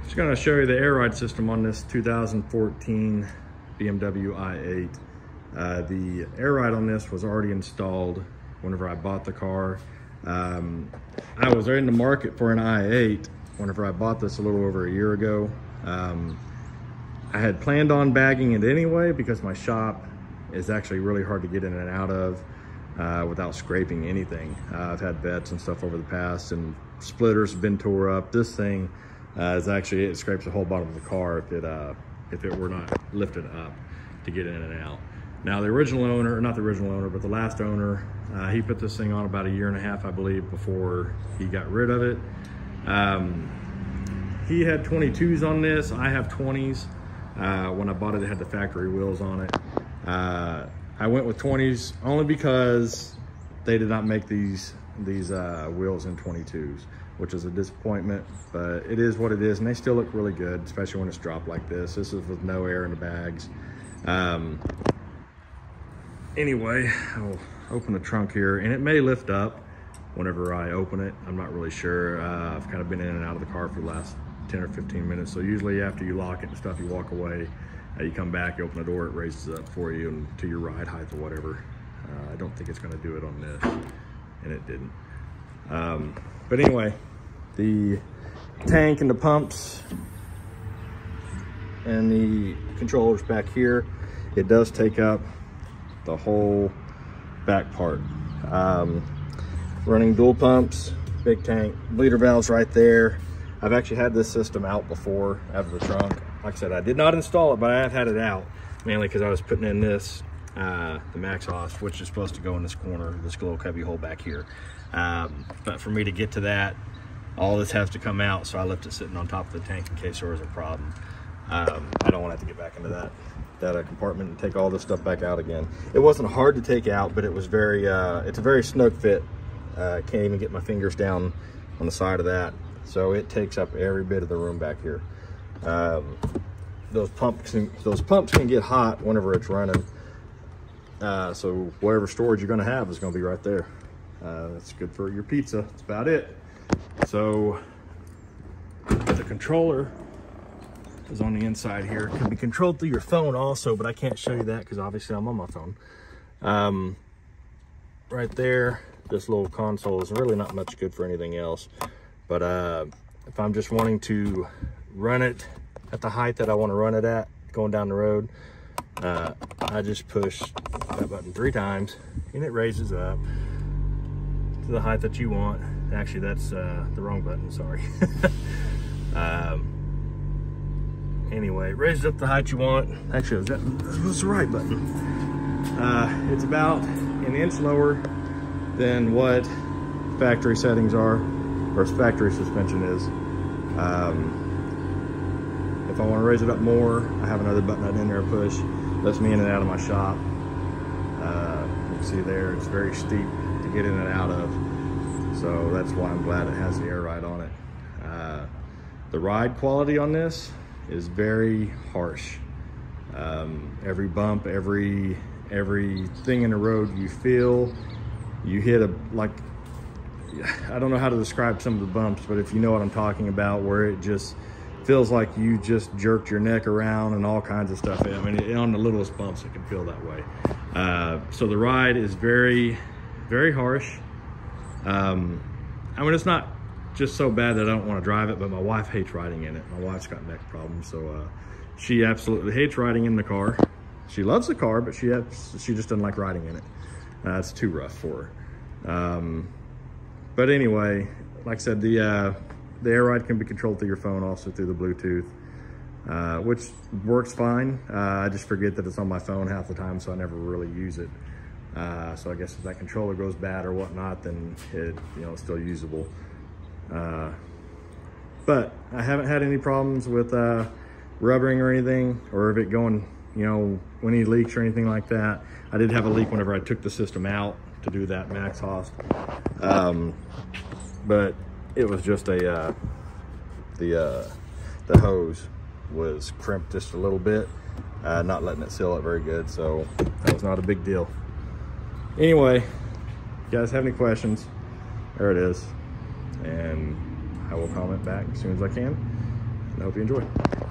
Just gonna show you the air ride system on this 2014 BMW i8. The air ride on this was already installed whenever I bought the car. I was in the market for an i8 whenever I bought this a little over a year ago. I had planned on bagging it anyway because my shop is actually really hard to get in and out of without scraping anything. I've had vets and stuff over the past, and splitters have been tore up. This thing is actually, it scrapes the whole bottom of the car if it were not lifted up to get in and out. Now the original owner, not the original owner, but the last owner, he put this thing on about a year and a half, I believe, before he got rid of it. He had 22s on this, I have 20s. When I bought it, it had the factory wheels on it. I went with 20s only because they did not make these wheels in 22s, which is a disappointment, but it is what it is, and they still look really good, especially when it's dropped like this. This is with no air in the bags. Anyway, I'll open the trunk here, and it may lift up whenever I open it. I'm not really sure. I've kind of been in and out of the car for the last 10 or 15 minutes. So usually after you lock it and stuff, you walk away, you come back, you open the door, it raises up for you and to your ride height or whatever. I don't think it's going to do it on this, and it didn't. But anyway, the tank and the pumps and the controllers back here, it does take up the whole back part. Running dual pumps, big tank, bleeder valves right there. I've actually had this system out before out of the trunk. Like I said, I did not install it, but I have had it out mainly because I was putting in this, the MaxxHost, which is supposed to go in this corner, this little cubby hole back here. But for me to get to that, all this has to come out, so I left it sitting on top of the tank in case there was a problem. I don't want to have to get back into that compartment and take all this stuff back out again. It wasn't hard to take out, but it was very, it's a very snug fit. Can't even get my fingers down on the side of that. So it takes up every bit of the room back here. Those pumps can get hot whenever it's running. So whatever storage you're gonna have is gonna be right there. That's good for your pizza. That's about it. So the controller is on the inside here. It can be controlled through your phone also, but I can't show you that because obviously I'm on my phone. Right there, this little console is really not much good for anything else. But if I'm just wanting to run it at the height that I want to run it at, going down the road, I just push that button 3 times and it raises up to the height that you want. Actually, that's the wrong button, sorry. Anyway, it raises up the height you want. Actually, that was the right button. It's about an inch lower than what factory settings are, or factory suspension is. If I want to raise it up more, I have another button right in there to push. Lets me in and out of my shop. You can see there, it's very steep to get in and out of. So that's why I'm glad it has the air ride on it. The ride quality on this is very harsh. Every bump, everything in the road you feel, you hit I don't know how to describe some of the bumps, but if you know what I'm talking about, where it just feels like you just jerked your neck around and all kinds of stuff. I mean, on the littlest bumps, it can feel that way. So the ride is very, very harsh. I mean, it's not just so bad that I don't want to drive it, but my wife hates riding in it. My wife's got neck problems, so she absolutely hates riding in the car. She loves the car, but she just doesn't like riding in it. It's too rough for her. But anyway, like I said, the air ride can be controlled through your phone, also through the Bluetooth, which works fine. I just forget that it's on my phone half the time, so I never really use it. So I guess if that controller goes bad or whatnot, then it's still usable. But I haven't had any problems with rubbering or anything, or of it going, any leaks or anything like that. I did have a leak whenever I took the system out to do that MaxxHost. But it was just the hose was crimped just a little bit, not letting it seal it very good, so that was not a big deal. Anyway, if you guys have any questions, there it is, and I will comment back as soon as I can. I hope you enjoy.